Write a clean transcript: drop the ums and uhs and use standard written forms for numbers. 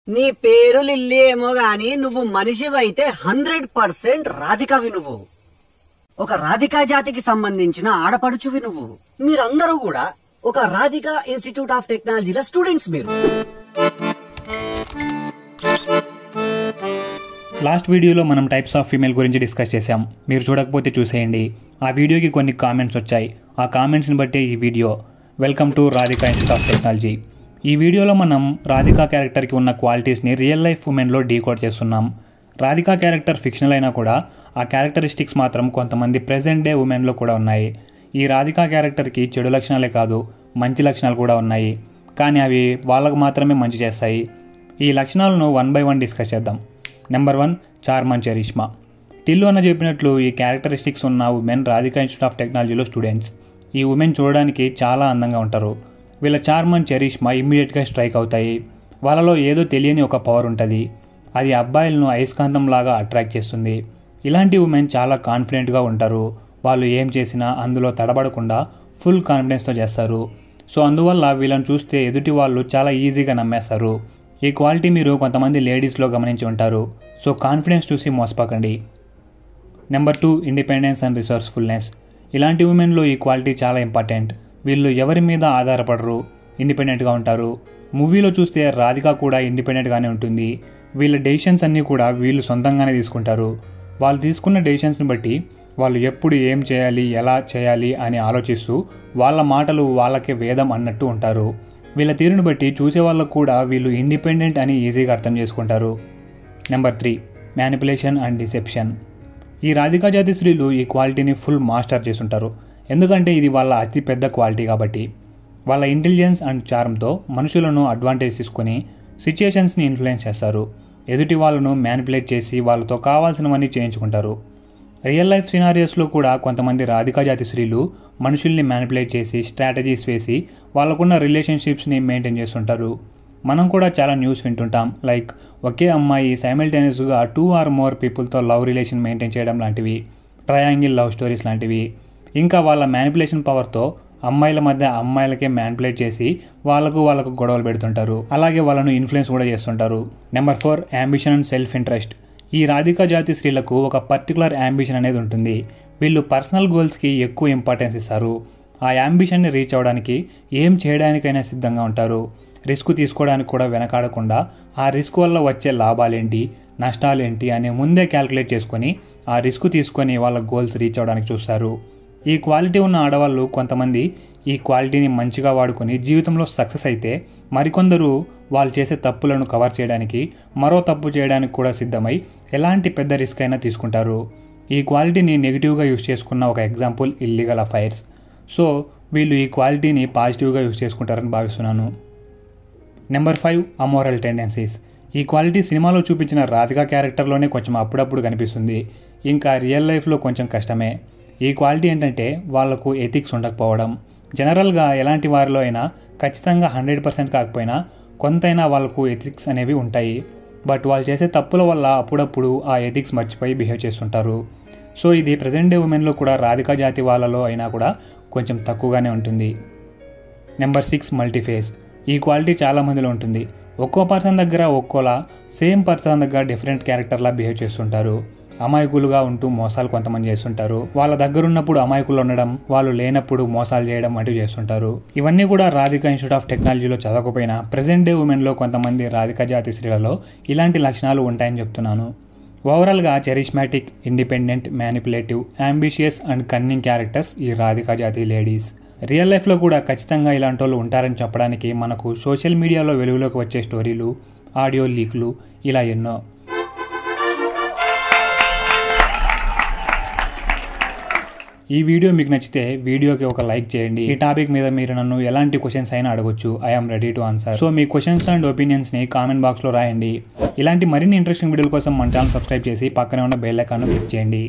నీ పేరు లిల్లీ ఏమో గాని నువ్వు మనిషివైతే 100% రాధికవి. నువ్వు ఒక రాధికా జాతికి సంబంధించిన ఆడపడుచువి. నువ్వు మీరందరూ కూడా ఒక రాధికా ఇన్స్టిట్యూట్ ఆఫ్ టెక్నాలజీల స్టూడెంట్స్. మీరు లాస్ట్ వీడియోలో మనం టైప్స్ ఆఫ్ ఫీమేల్ గురించి డిస్కస్ చేశాం. మీరు చూడకపోతే చూసేయండి. ఆ వీడియోకి కొన్ని కామెంట్స్ వచ్చాయి. ఆ కామెంట్స్ని బట్టి ఈ video. Welcome to Radhika institute of technology. ఈ వీడియోలో మనం రాధికా క్యారెక్టర్కి ఉన్న క్వాలిటీస్ని రియల్ లైఫ్ ఉమెన్లో డీకోడ్ చేస్తున్నాం. రాధికా క్యారెక్టర్ ఫిక్షనల్ అయినా కూడా ఆ క్యారెక్టరిస్టిక్స్ మాత్రం కొంతమంది ప్రెజెంట్ డే ఉమెన్లో కూడా ఉన్నాయి. ఈ రాధికా క్యారెక్టర్కి చెడు లక్షణాలే కాదు, మంచి లక్షణాలు కూడా ఉన్నాయి. కానీ అవి వాళ్ళకు మాత్రమే మంచి చేస్తాయి. ఈ లక్షణాలను 1 by 1 డిస్కస్ చేద్దాం. Number 1, charm and charisma. Tillu అన్న చెప్పినట్లు ఈ క్యారెక్టరిస్టిక్స్ ఉన్న ఉమెన్ రాధికా ఇన్స్టిట్యూట్ ఆఫ్ టెక్నాలజీలో స్టూడెంట్స్. ఈ ఉమెన్ చూడడానికి చాలా అందంగా ఉంటారు. వీళ్ళ చార్మ్ అండ్ చరిష్మా ఇమ్మీడియట్గా స్ట్రైక్ అవుతాయి. వాళ్ళలో ఏదో తెలియని ఒక పవర్ ఉంటుంది. అది అబ్బాయిలను అయస్కాంతంలాగా అట్రాక్ట్ చేస్తుంది. ఇలాంటి ఉమెన్ చాలా కాన్ఫిడెంట్గా ఉంటారు. వాళ్ళు ఏం చేసినా అందులో తడబడకుండా ఫుల్ కాన్ఫిడెన్స్తో చేస్తారు. సో అందువల్ల వీళ్ళని చూస్తే ఎదుటి వాళ్ళు చాలా ఈజీగా నమ్మేస్తారు. ఈ క్వాలిటీ మీరు కొంతమంది లేడీస్లో గమనించి ఉంటారు. సో కాన్ఫిడెన్స్ చూసి మోసపోకండి. Number 2, independence and resourcefulness. ఇలాంటి ఉమెన్లో ఈ క్వాలిటీ చాలా ఇంపార్టెంట్. వీళ్ళు ఎవరి మీద ఆధారపడరు, ఇండిపెండెంట్గా ఉంటారు. మూవీలో చూస్తే రాధిక కూడా ఇండిపెండెంట్గానే ఉంటుంది. వీళ్ళ డెసిషన్స్ అన్నీ కూడా వీళ్ళు సొంతంగానే తీసుకుంటారు. వాళ్ళు తీసుకున్న డెసిషన్స్ని బట్టి వాళ్ళు ఎప్పుడు ఏం చేయాలి, ఎలా చేయాలి అని ఆలోచిస్తూ వాళ్ళ మాటలు వాళ్ళకే వేదం అన్నట్టు ఉంటారు. వీళ్ళ తీరుని బట్టి చూసే వాళ్ళకు కూడా వీళ్ళు ఇండిపెండెంట్ అని ఈజీగా అర్థం చేసుకుంటారు. Number 3, manipulation and deception. ఈ రాధికా జాతి స్త్రీలు ఈ క్వాలిటీని ఫుల్ మాస్టర్ చేసుంటారు. ఎందుకంటే ఇది వాళ్ళ అతి పెద్ద క్వాలిటీ కాబట్టి. వాళ్ళ ఇంటెలిజెన్స్ అండ్ చార్మ్తో మనుషులను అడ్వాంటేజ్ తీసుకొని సిచ్యుయేషన్స్ని ఇన్ఫ్లుయెన్స్ చేస్తారు. ఎదుటి వాళ్ళను మ్యానిపులేట్ చేసి వాళ్ళతో కావాల్సినవన్నీ చేయించుకుంటారు. రియల్ లైఫ్ సినారియోస్లో కూడా కొంతమంది రాధికా జాతి స్త్రీలు మనుషుల్ని మ్యానిపులేట్ చేసి స్ట్రాటజీస్ వేసి వాళ్ళకున్న రిలేషన్షిప్స్ని మెయింటైన్ చేస్తుంటారు. మనం కూడా చాలా న్యూస్ వింటుంటాం. లైక్ ఒకే అమ్మాయి సైమల్టేనియస్గా 2 or more పీపుల్తో లవ్ రిలేషన్ మెయింటైన్ చేయడం లాంటివి, ట్రయాంగిల్ లవ్ స్టోరీస్ లాంటివి. ఇంకా వాళ్ళ మ్యానిపులేషన్ పవర్తో అమ్మాయిల మధ్య అమ్మాయిలకే మ్యానిపులేట్ చేసి వాళ్ళకు గొడవలు పెడుతుంటారు. అలాగే వాళ్ళను ఇన్ఫ్లుయెన్స్ కూడా చేస్తుంటారు. Number 4, ambition and self interest. ఈ రాధికా జాతి స్త్రీలకు ఒక పర్టికులర్ యాంబిషన్ అనేది ఉంటుంది. వీళ్ళు పర్సనల్ గోల్స్కి ఎక్కువ ఇంపార్టెన్స్ ఇస్తారు. ఆ యాంబిషన్ని రీచ్ అవ్వడానికి ఏం చేయడానికైనా సిద్ధంగా ఉంటారు. రిస్క్ తీసుకోవడానికి కూడా వెనకాడకుండా ఆ రిస్క్ వల్ల వచ్చే లాభాలేంటి, నష్టాలేంటి అని ముందే క్యాల్కులేట్ చేసుకొని ఆ రిస్క్ తీసుకొని వాళ్ళ గోల్స్ రీచ్ అవ్వడానికి చూస్తారు. ఈ క్వాలిటీ ఉన్న ఆడవాళ్ళు కొంతమంది ఈ క్వాలిటీని మంచిగా వాడుకొని జీవితంలో సక్సెస్ అయితే, మరికొందరు వాళ్ళు చేసే తప్పులను కవర్ చేయడానికి మరో తప్పు చేయడానికి కూడా సిద్ధమై ఎలాంటి పెద్ద రిస్క్ అయినా తీసుకుంటారు. ఈ క్వాలిటీని నెగిటివ్గా యూజ్ చేసుకున్న ఒక ఎగ్జాంపుల్ ఇల్లీగల్ అఫైర్స్. సో వీళ్ళు ఈ క్వాలిటీని పాజిటివ్గా యూజ్ చేసుకుంటారని భావిస్తున్నాను. Number 5, amoral tendencies. ఈ క్వాలిటీ సినిమాలో చూపించిన రాధికా క్యారెక్టర్లోనే కొంచెం అప్పుడప్పుడు కనిపిస్తుంది. ఇంకా రియల్ లైఫ్లో కొంచెం కష్టమే. ఈ క్వాలిటీ ఏంటంటే వాళ్లకు ఎథిక్స్ ఉండకపోవడం. జనరల్గా ఎలాంటి వారిలో అయినా ఖచ్చితంగా 100% కాకపోయినా కొంతైనా వాళ్ళకు ఎథిక్స్ అనేవి ఉంటాయి. బట్ వాళ్ళు చేసే తప్పుల వల్ల అప్పుడప్పుడు ఆ ఎథిక్స్ మర్చిపోయి బిహేవ్ చేస్తుంటారు. సో ఇది ప్రజెంట్ డే ఉమెన్లో కూడా రాధికా జాతి వాళ్ళలో అయినా కూడా కొంచెం తక్కువగానే ఉంటుంది. Number 6, multiphase. ఈ క్వాలిటీ చాలా మందిలో ఉంటుంది. ఒక్కో పర్సన్ దగ్గర ఒక్కోలా, సేమ్ పర్సన్ దగ్గర డిఫరెంట్ క్యారెక్టర్లా బిహేవ్ చేస్తుంటారు. అమాయకులుగా ఉంటూ మోసాలు కొంతమంది చేస్తుంటారు. వాళ్ళ దగ్గర ఉన్నప్పుడు అమాయకులు ఉండడం, వాళ్ళు లేనప్పుడు మోసాలు చేయడం వంటివి చేస్తుంటారు. ఇవన్నీ కూడా రాధికా ఇన్స్టిట్యూట్ ఆఫ్ టెక్నాలజీలో చదవకపోయినా ప్రెజెంట్ డే ఉమెన్లో కొంతమంది రాధికా జాతి స్త్రీలలో ఇలాంటి లక్షణాలు ఉంటాయని చెప్తున్నాను. ఓవరాల్గా charismatic, independent, manipulative, ambitious and cunning characters ఈ రాధికా జాతి లేడీస్. రియల్ లైఫ్లో కూడా ఖచ్చితంగా ఇలాంటి వాళ్ళు ఉంటారని చెప్పడానికి మనకు సోషల్ మీడియాలో వెలుగులోకి వచ్చే స్టోరీలు, ఆడియో లీక్లు ఇలా ఎన్నో. ఈ వీడియో మీకు నచ్చితే వీడియోకి ఒక లైక్ చేయండి. ఈ టాపిక్ మీద మీరు నన్ను ఎలాంటి క్వశ్చన్స్ అయినా అడగొచ్చు. I'm ready to answer. So మీ క్వశ్చన్స్ అండ్ ఒపీనియన్స్ని కామెంట్ బాక్స్లో రాయండి. ఇలాంటి మరిన్ని ఇంట్రెస్టింగ్ వీడియోల కోసం మన ఛానల్ సబ్స్క్రైబ్ చేసి పక్కనే ఉన్న బెల్ ఐకాన్ను క్లిక్ చేయండి.